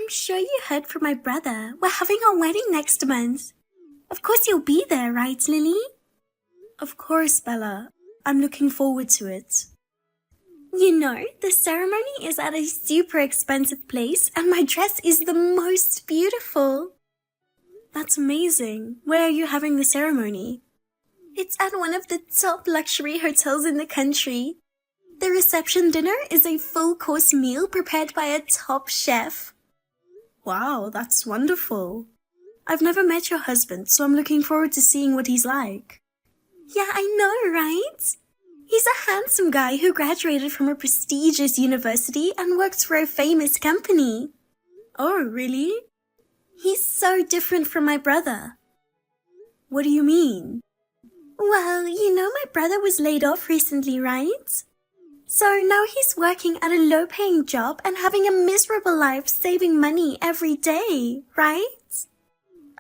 I'm sure you heard from my brother. We're having our wedding next month. Of course you'll be there, right, Lily? Of course, Bella. I'm looking forward to it. You know, the ceremony is at a super expensive place and my dress is the most beautiful. That's amazing. Where are you having the ceremony? It's at one of the top luxury hotels in the country. The reception dinner is a full-course meal prepared by a top chef. Wow, that's wonderful. I've never met your husband, so I'm looking forward to seeing what he's like. Yeah, I know, right? He's a handsome guy who graduated from a prestigious university and works for a famous company. Oh, really? He's so different from my brother. What do you mean? Well, you know my brother was laid off recently, right? So now he's working at a low-paying job and having a miserable life saving money every day, right?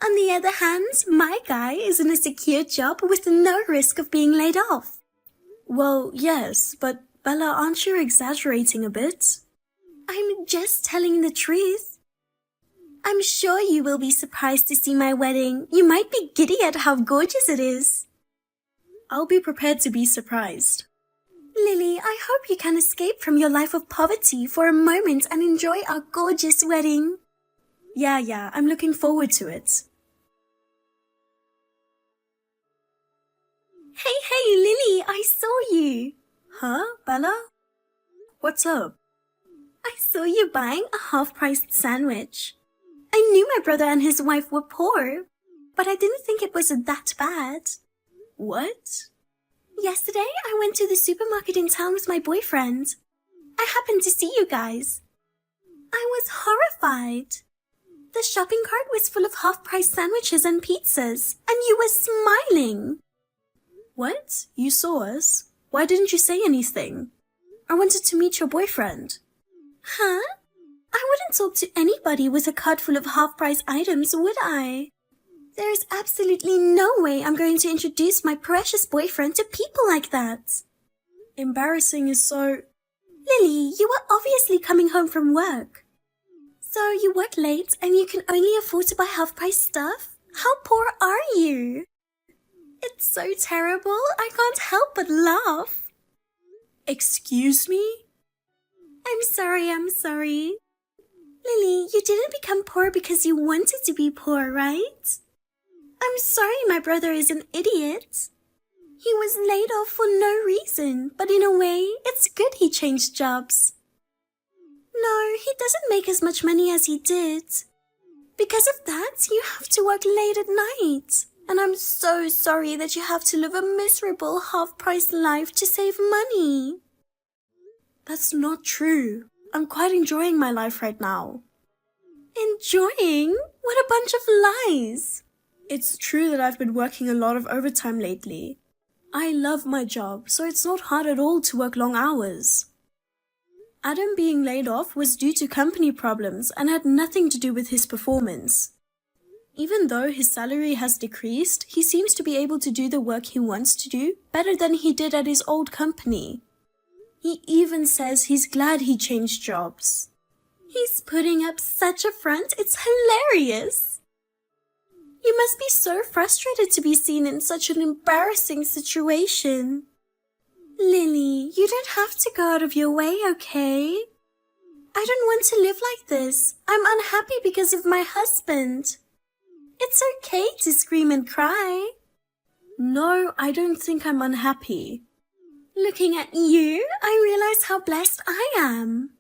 On the other hand, my guy is in a secure job with no risk of being laid off. Well, yes, but Bella, aren't you exaggerating a bit? I'm just telling the truth. I'm sure you will be surprised to see my wedding. You might be giddy at how gorgeous it is. I'll be prepared to be surprised. Lily, I hope you can escape from your life of poverty for a moment and enjoy our gorgeous wedding. Yeah, I'm looking forward to it. Hey, Lily, I saw you. Huh, Bella? What's up? I saw you buying a half-priced sandwich. I knew my brother and his wife were poor, but I didn't think it was that bad. What? Yesterday, I went to the supermarket in town with my boyfriend. I happened to see you guys. I was horrified. The shopping cart was full of half-price sandwiches and pizzas, and you were smiling. What? You saw us? Why didn't you say anything? I wanted to meet your boyfriend. Huh? I wouldn't talk to anybody with a cart full of half-price items, would I? There's absolutely no way I'm going to introduce my precious boyfriend to people like that. Embarrassing is so... Lily, you were obviously coming home from work. So you work late and you can only afford to buy half-price stuff? How poor are you? It's so terrible, I can't help but laugh. Excuse me? I'm sorry. Lily, you didn't become poor because you wanted to be poor, right? I'm sorry my brother is an idiot. He was laid off for no reason, but in a way, it's good he changed jobs. No, he doesn't make as much money as he did. Because of that, you have to work late at night. And I'm so sorry that you have to live a miserable half-price life to save money. That's not true. I'm quite enjoying my life right now. Enjoying? What a bunch of lies. It's true that I've been working a lot of overtime lately. I love my job, so it's not hard at all to work long hours. Adam being laid off was due to company problems and had nothing to do with his performance. Even though his salary has decreased, he seems to be able to do the work he wants to do better than he did at his old company. He even says he's glad he changed jobs. He's putting up such a front, it's hilarious. You must be so frustrated to be seen in such an embarrassing situation. Lily, you don't have to go out of your way, okay? I don't want to live like this. I'm unhappy because of my husband. It's okay to scream and cry. No, I don't think I'm unhappy. Looking at you, I realize how blessed I am.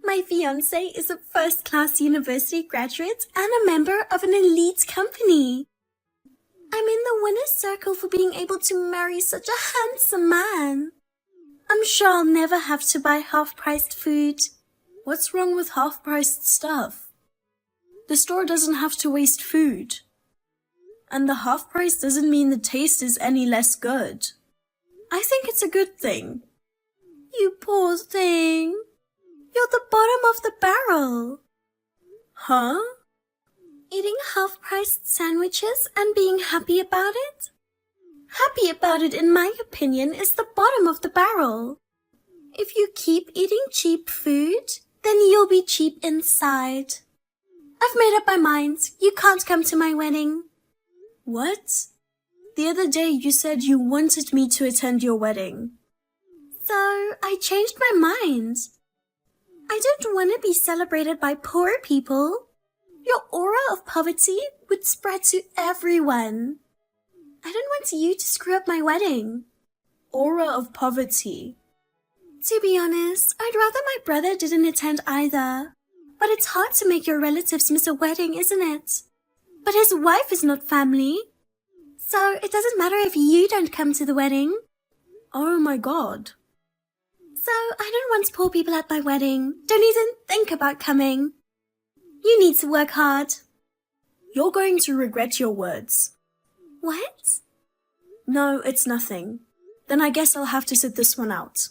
My fiancé is a first-class university graduate and a member of an elite company. I'm in the winner's circle for being able to marry such a handsome man. I'm sure I'll never have to buy half-priced food. What's wrong with half-priced stuff? The store doesn't have to waste food. And the half price doesn't mean the taste is any less good. I think it's a good thing. You poor thing. You're the bottom of the barrel. Huh? Eating half-priced sandwiches and being happy about it? Happy about it, in my opinion, is the bottom of the barrel. If you keep eating cheap food, then you'll be cheap inside. I've made up my mind. You can't come to my wedding. What? The other day you said you wanted me to attend your wedding. So I changed my mind. I don't want to be celebrated by poor people. Your aura of poverty would spread to everyone. I don't want you to screw up my wedding. Aura of poverty. To be honest, I'd rather my brother didn't attend either. But it's hard to make your relatives miss a wedding, isn't it? But his wife is not family. So it doesn't matter if you don't come to the wedding. Oh my God. So I don't want poor people at my wedding. Don't even think about coming. You need to work hard. You're going to regret your words. What? No, it's nothing. Then I guess I'll have to sit this one out.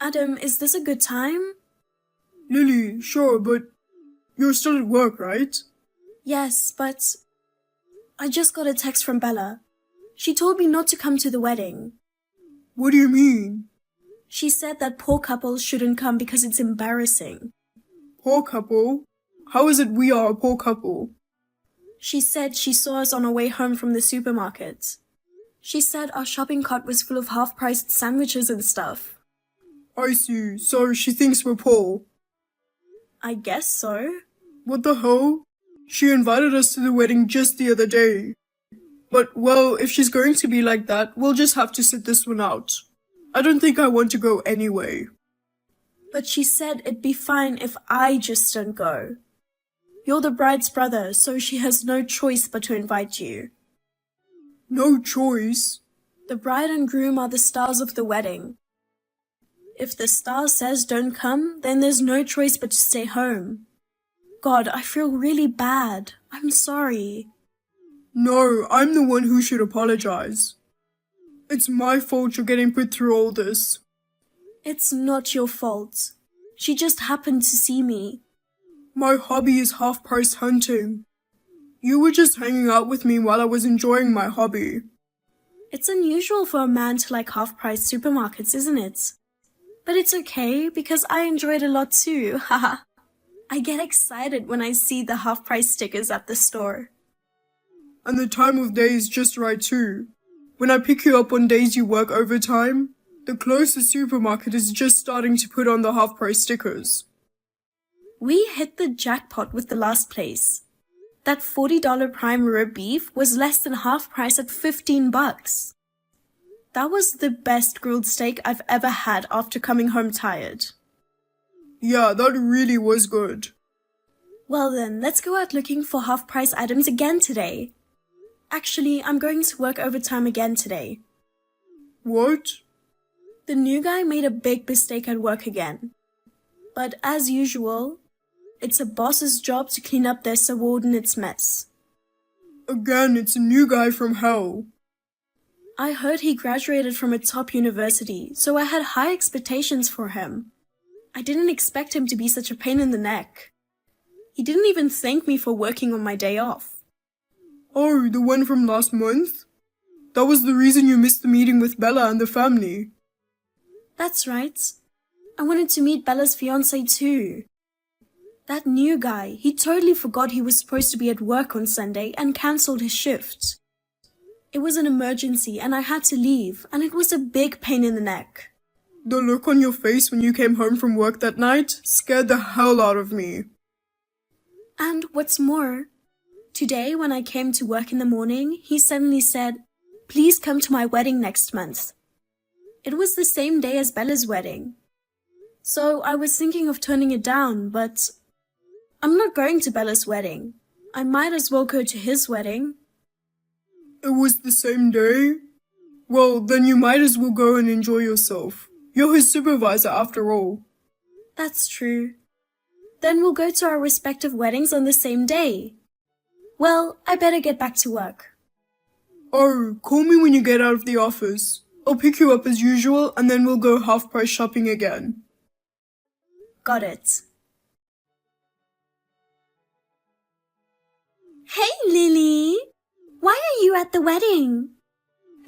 Adam, is this a good time? Lily, sure, but you're still at work, right? Yes, but I just got a text from Bella. She told me not to come to the wedding. What do you mean? She said that poor couples shouldn't come because it's embarrassing. Poor couple? How is it we are a poor couple? She said she saw us on our way home from the supermarket. She said our shopping cart was full of half-priced sandwiches and stuff. I see, so she thinks we're poor. I guess so. What the hell? She invited us to the wedding just the other day. But, well, if she's going to be like that, we'll just have to sit this one out. I don't think I want to go anyway. But she said it'd be fine if I just don't go. You're the bride's brother, so she has no choice but to invite you. No choice? The bride and groom are the stars of the wedding. If the star says don't come, then there's no choice but to stay home. God, I feel really bad. I'm sorry. No, I'm the one who should apologize. It's my fault you're getting put through all this. It's not your fault. She just happened to see me. My hobby is half-price hunting. You were just hanging out with me while I was enjoying my hobby. It's unusual for a man to like half-price supermarkets, isn't it? But it's okay, because I enjoy it a lot too, haha. I get excited when I see the half-price stickers at the store. And the time of day is just right too. When I pick you up on days you work overtime, the closest supermarket is just starting to put on the half-price stickers. We hit the jackpot with the last place. That $40 prime rib beef was less than half price at $15. That was the best grilled steak I've ever had after coming home tired. Yeah, that really was good. Well then, let's go out looking for half-price items again today. Actually, I'm going to work overtime again today. What? The new guy made a big mistake at work again. But as usual, it's a boss's job to clean up their subordinate's mess. Again, it's a new guy from hell. I heard he graduated from a top university, so I had high expectations for him. I didn't expect him to be such a pain in the neck. He didn't even thank me for working on my day off. Oh, the one from last month? That was the reason you missed the meeting with Bella and the family. That's right. I wanted to meet Bella's fiancé too. That new guy, he totally forgot he was supposed to be at work on Sunday and cancelled his shift. It was an emergency and I had to leave, and it was a big pain in the neck. The look on your face when you came home from work that night scared the hell out of me. And what's more, today when I came to work in the morning, he suddenly said, "Please come to my wedding next month." It was the same day as Bella's wedding. So I was thinking of turning it down, but I'm not going to Bella's wedding. I might as well go to his wedding. It was the same day? Well, then you might as well go and enjoy yourself. You're his supervisor after all. That's true. Then we'll go to our respective weddings on the same day. Well, I better get back to work. Oh, call me when you get out of the office. I'll pick you up as usual and then we'll go half-price shopping again. Got it. Hey, Lily! Why are you at the wedding?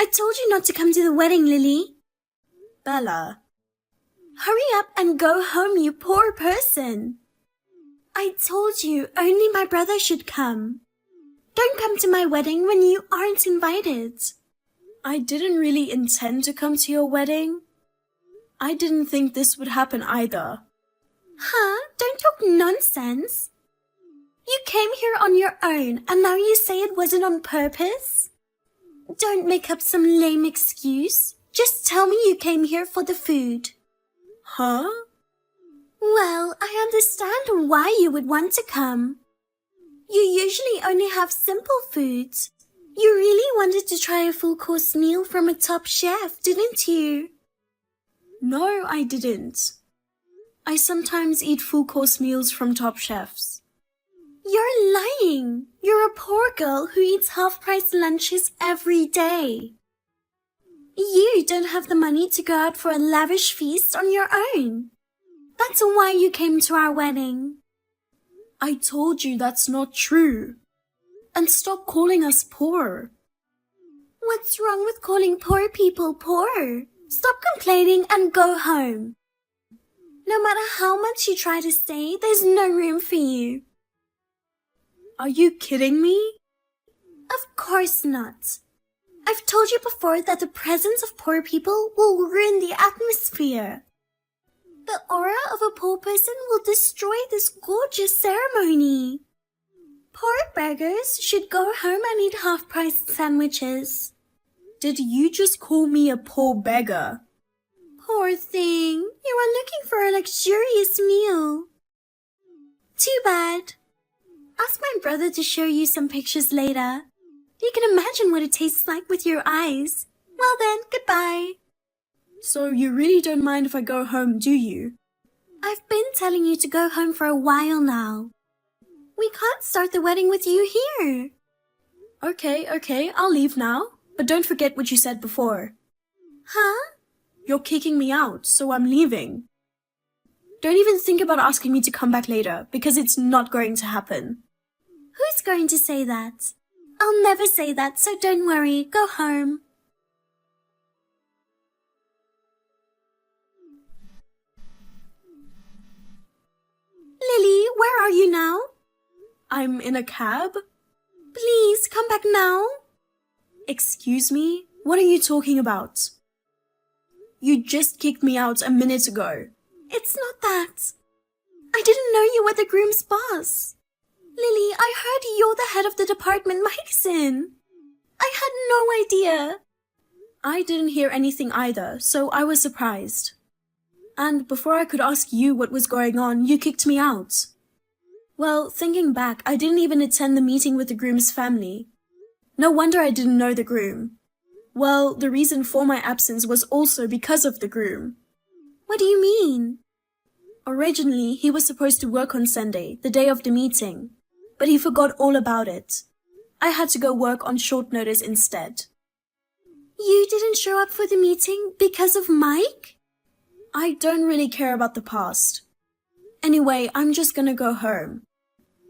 I told you not to come to the wedding, Lily. Bella. Hurry up and go home, you poor person. I told you only my brother should come. Don't come to my wedding when you aren't invited. I didn't really intend to come to your wedding. I didn't think this would happen either. Huh? Don't talk nonsense. You came here on your own and now you say it wasn't on purpose? Don't make up some lame excuse. Just tell me you came here for the food. Huh? Well, I understand why you would want to come. You usually only have simple foods. You really wanted to try a full-course meal from a top chef, didn't you? No, I didn't. I sometimes eat full-course meals from top chefs. You're lying. You're a poor girl who eats half-price lunches every day. You don't have the money to go out for a lavish feast on your own. That's why you came to our wedding. I told you that's not true. And stop calling us poor. What's wrong with calling poor people poor? Stop complaining and go home. No matter how much you try to stay, there's no room for you. Are you kidding me? Of course not. I've told you before that the presence of poor people will ruin the atmosphere. The aura of a poor person will destroy this gorgeous ceremony. Poor beggars should go home and eat half-price sandwiches. Did you just call me a poor beggar? Poor thing, you are looking for a luxurious meal. Too bad. Ask my brother to show you some pictures later. You can imagine what it tastes like with your eyes. Well then, goodbye. So you really don't mind if I go home, do you? I've been telling you to go home for a while now. We can't start the wedding with you here. Okay, I'll leave now. But don't forget what you said before. Huh? You're kicking me out, so I'm leaving. Don't even think about asking me to come back later, because it's not going to happen. Who's going to say that? I'll never say that, so don't worry. Go home. Lily, where are you now? I'm in a cab? Please, come back now. Excuse me? What are you talking about? You just kicked me out a minute ago. It's not that. I didn't know you were the groom's boss. Lily, I heard you're the head of the department Mike's in. I had no idea. I didn't hear anything either, so I was surprised. And before I could ask you what was going on, you kicked me out. Well, thinking back, I didn't even attend the meeting with the groom's family. No wonder I didn't know the groom. Well, the reason for my absence was also because of the groom. What do you mean? Originally, he was supposed to work on Sunday, the day of the meeting, but he forgot all about it. I had to go work on short notice instead. You didn't show up for the meeting because of Mike? I don't really care about the past. Anyway, I'm just gonna go home.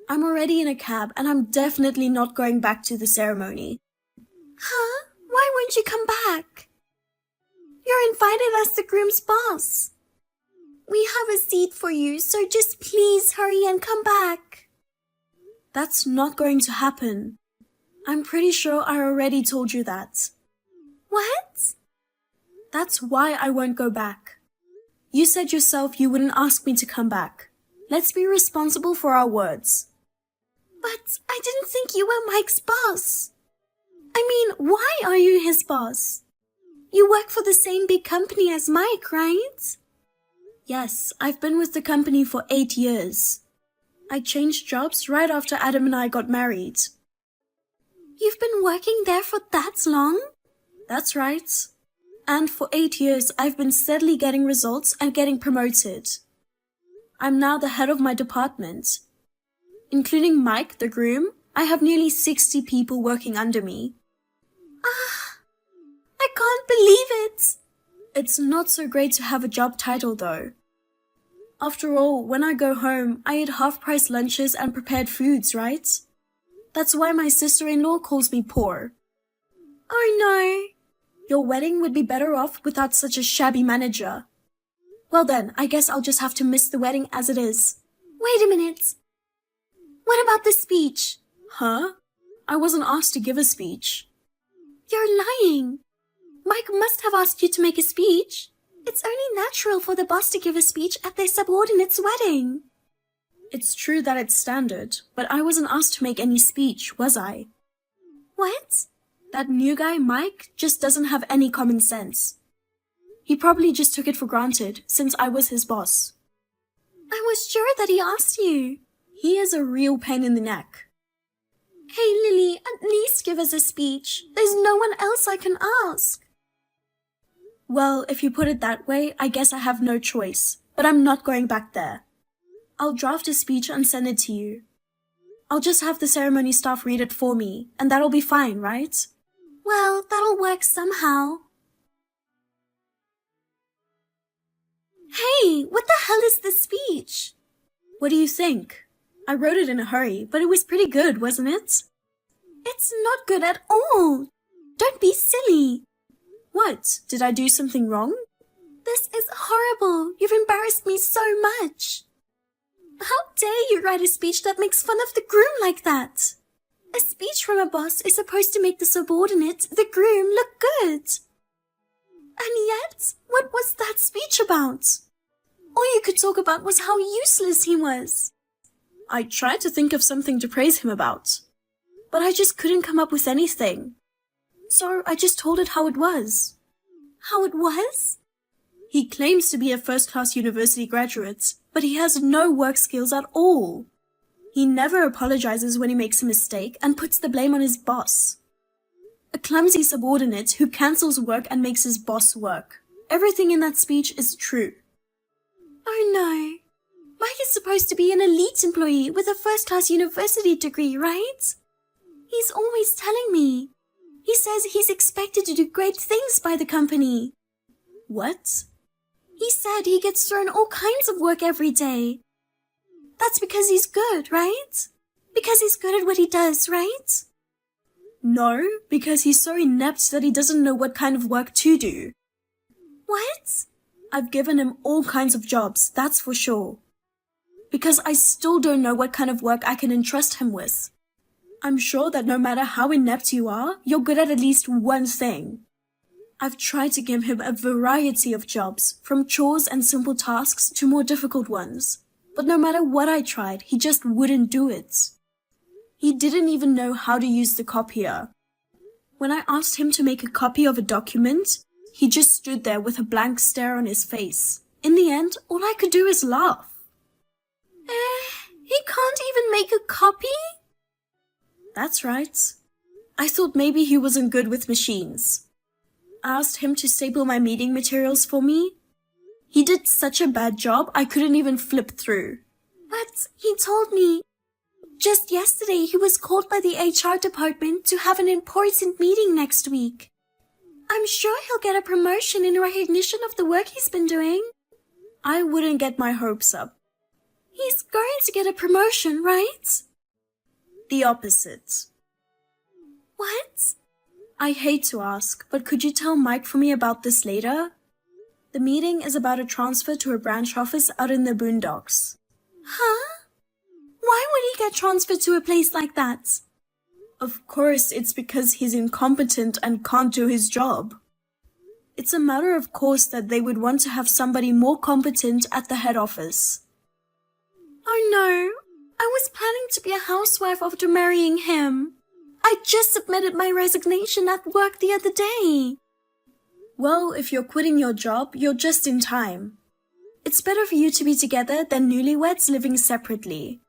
I'm already in a cab and I'm definitely not going back to the ceremony. Huh? Why won't you come back? You're invited as the groom's boss. We have a seat for you, so just please hurry and come back. That's not going to happen. I'm pretty sure I already told you that. What? That's why I won't go back. You said yourself you wouldn't ask me to come back. Let's be responsible for our words. But I didn't think you were Mike's boss. I mean, why are you his boss? You work for the same big company as Mike, right? Yes, I've been with the company for 8 years. I changed jobs right after Adam and I got married. You've been working there for that long? That's right. And for 8 years, I've been steadily getting results and getting promoted. I'm now the head of my department. Including Mike, the groom, I have nearly 60 people working under me. I can't believe it. It's not so great to have a job title though. After all, when I go home, I eat half-price lunches and prepared foods, right? That's why my sister-in-law calls me poor. Oh no. Your wedding would be better off without such a shabby manager. Well then, I guess I'll just have to miss the wedding as it is. Wait a minute. What about the speech? Huh? I wasn't asked to give a speech. You're lying. Mike must have asked you to make a speech. It's only natural for the boss to give a speech at their subordinate's wedding. It's true that it's standard, but I wasn't asked to make any speech, was I? What? That new guy, Mike, just doesn't have any common sense. He probably just took it for granted, since I was his boss. I was sure that he asked you. He is a real pain in the neck. Hey, Lily, at least give us a speech. There's no one else I can ask. Well, if you put it that way, I guess I have no choice, but I'm not going back there. I'll draft a speech and send it to you. I'll just have the ceremony staff read it for me, and that'll be fine, right? Well, that'll work somehow. Hey, what the hell is this speech? What do you think? I wrote it in a hurry, but it was pretty good, wasn't it? It's not good at all. Don't be silly. What? Did I do something wrong? This is horrible. You've embarrassed me so much. How dare you write a speech that makes fun of the groom like that? A speech from a boss is supposed to make the subordinate, the groom, look good. And yet, what was that speech about? All you could talk about was how useless he was. I tried to think of something to praise him about, but I just couldn't come up with anything. So I just told it how it was. How it was? He claims to be a first-class university graduate, but he has no work skills at all. He never apologizes when he makes a mistake and puts the blame on his boss. A clumsy subordinate who cancels work and makes his boss work. Everything in that speech is true. Oh no. Mike is supposed to be an elite employee with a first-class university degree, right? He's always telling me. He says he's expected to do great things by the company. What? He said he gets thrown all kinds of work every day. That's because he's good, right? Because he's good at what he does, right? No, because he's so inept that he doesn't know what kind of work to do. What? I've given him all kinds of jobs, that's for sure. Because I still don't know what kind of work I can entrust him with. I'm sure that no matter how inept you are, you're good at least one thing. I've tried to give him a variety of jobs, from chores and simple tasks to more difficult ones. But no matter what I tried, he just wouldn't do it. He didn't even know how to use the copier. When I asked him to make a copy of a document, he just stood there with a blank stare on his face. In the end, all I could do is laugh. He can't even make a copy? That's right. I thought maybe he wasn't good with machines. I asked him to staple my meeting materials for me. He did such a bad job, I couldn't even flip through. But he told me just yesterday he was called by the HR department to have an important meeting next week. I'm sure he'll get a promotion in recognition of the work he's been doing. I wouldn't get my hopes up. He's going to get a promotion, right? The opposite. What? I hate to ask, but could you tell Mike for me about this later? The meeting is about a transfer to a branch office out in the boondocks. Huh? Why would he get transferred to a place like that? Of course, it's because he's incompetent and can't do his job. It's a matter of course that they would want to have somebody more competent at the head office. Oh no, I was planning to be a housewife after marrying him. I just submitted my resignation at work the other day. Well, if you're quitting your job, you're just in time. It's better for you to be together than newlyweds living separately.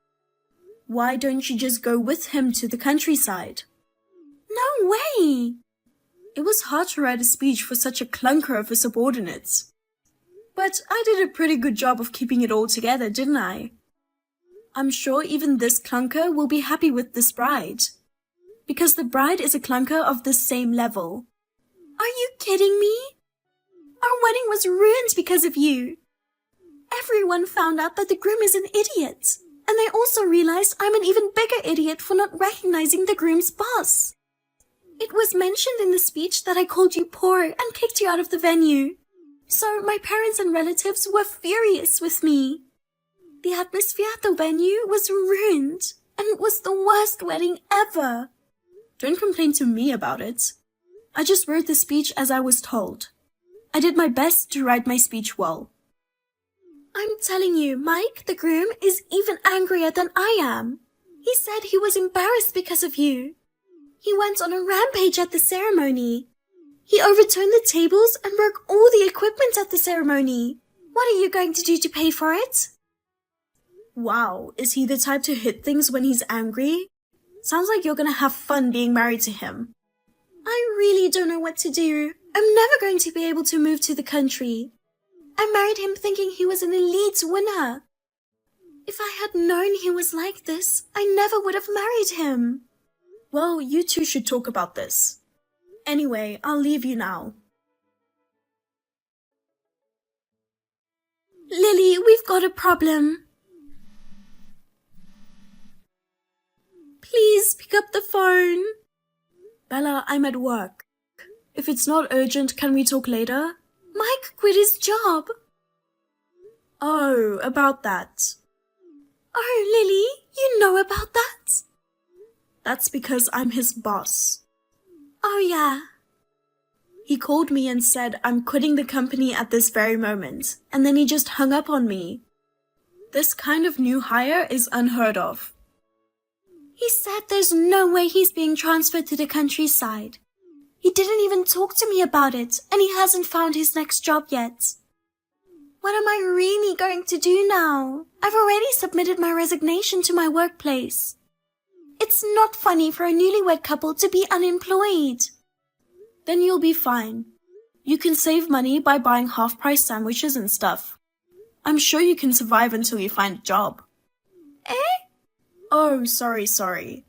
Why don't you just go with him to the countryside? No way! It was hard to write a speech for such a clunker of a subordinate. But I did a pretty good job of keeping it all together, didn't I? I'm sure even this clunker will be happy with this bride. Because the bride is a clunker of the same level. Are you kidding me? Our wedding was ruined because of you. Everyone found out that the groom is an idiot. And they also realized I'm an even bigger idiot for not recognizing the groom's boss. It was mentioned in the speech that I called you poor and kicked you out of the venue. So my parents and relatives were furious with me. The atmosphere at the venue was ruined, and it was the worst wedding ever. Don't complain to me about it. I just wrote the speech as I was told. I did my best to write my speech well. I'm telling you, Mike, the groom, is even angrier than I am. He said he was embarrassed because of you. He went on a rampage at the ceremony. He overturned the tables and broke all the equipment at the ceremony. What are you going to do to pay for it? Wow, is he the type to hit things when he's angry? Sounds like you're gonna have fun being married to him. I really don't know what to do. I'm never going to be able to move to the country. I married him thinking he was an elite winner. If I had known he was like this, I never would have married him. Well, you two should talk about this. Anyway, I'll leave you now. Lily, we've got a problem. Please pick up the phone. Bella, I'm at work. If it's not urgent, can we talk later? Mike quit his job. Oh, about that. Oh, Lily, you know about that? That's because I'm his boss. Oh, yeah. He called me and said I'm quitting the company at this very moment, and then he just hung up on me. This kind of new hire is unheard of. He said there's no way he's being transferred to the countryside. He didn't even talk to me about it, and he hasn't found his next job yet. What am I really going to do now? I've already submitted my resignation to my workplace. It's not funny for a newlywed couple to be unemployed. Then you'll be fine. You can save money by buying half-price sandwiches and stuff. I'm sure you can survive until you find a job. Eh? Oh, sorry.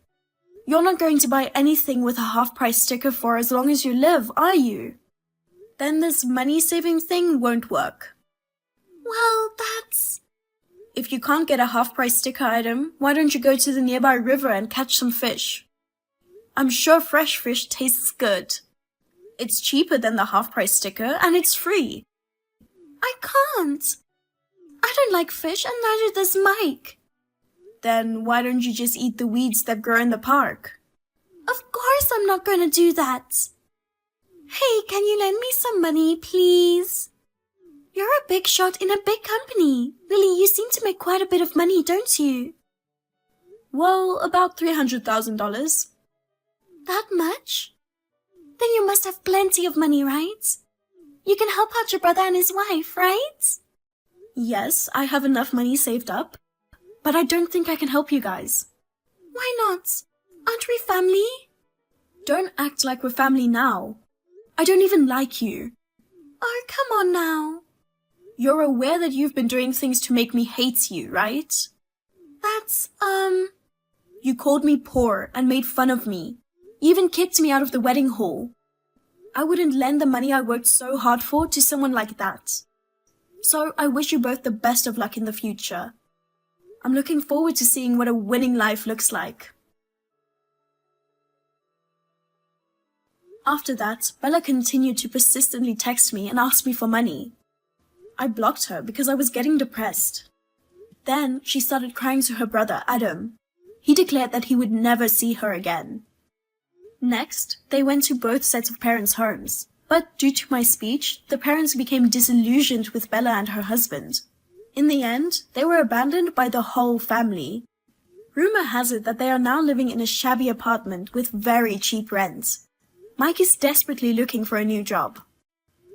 You're not going to buy anything with a half-price sticker for as long as you live, are you? Then this money-saving thing won't work. Well, that's... If you can't get a half-price sticker item, why don't you go to the nearby river and catch some fish? I'm sure fresh fish tastes good. It's cheaper than the half-price sticker, and it's free. I can't. I don't like fish, and neither does Mike. Then why don't you just eat the weeds that grow in the park? Of course I'm not going to do that. Hey, can you lend me some money, please? You're a big shot in a big company. Lily, you seem to make quite a bit of money, don't you? Well, about $300,000. That much? Then you must have plenty of money, right? You can help out your brother and his wife, right? Yes, I have enough money saved up. But I don't think I can help you guys. Why not? Aren't we family? Don't act like we're family now. I don't even like you. Oh, come on now. You're aware that you've been doing things to make me hate you, right? That's, You called me poor and made fun of me. You even kicked me out of the wedding hall. I wouldn't lend the money I worked so hard for to someone like that. So I wish you both the best of luck in the future. I'm looking forward to seeing what a winning life looks like. After that, Bella continued to persistently text me and ask me for money. I blocked her because I was getting depressed. Then she started crying to her brother, Adam. He declared that he would never see her again. Next, they went to both sets of parents' homes. But due to my speech, the parents became disillusioned with Bella and her husband. In the end, they were abandoned by the whole family. Rumor has it that they are now living in a shabby apartment with very cheap rent. Mike is desperately looking for a new job.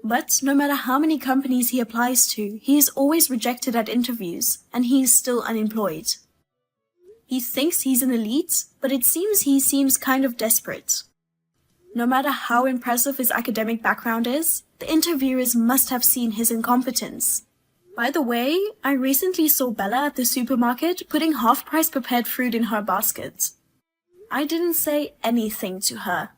But no matter how many companies he applies to, he is always rejected at interviews, and he is still unemployed. He thinks he's an elite, but it seems he seems kind of desperate. No matter how impressive his academic background is, the interviewers must have seen his incompetence. By the way, I recently saw Bella at the supermarket putting half-price prepared food in her basket. I didn't say anything to her.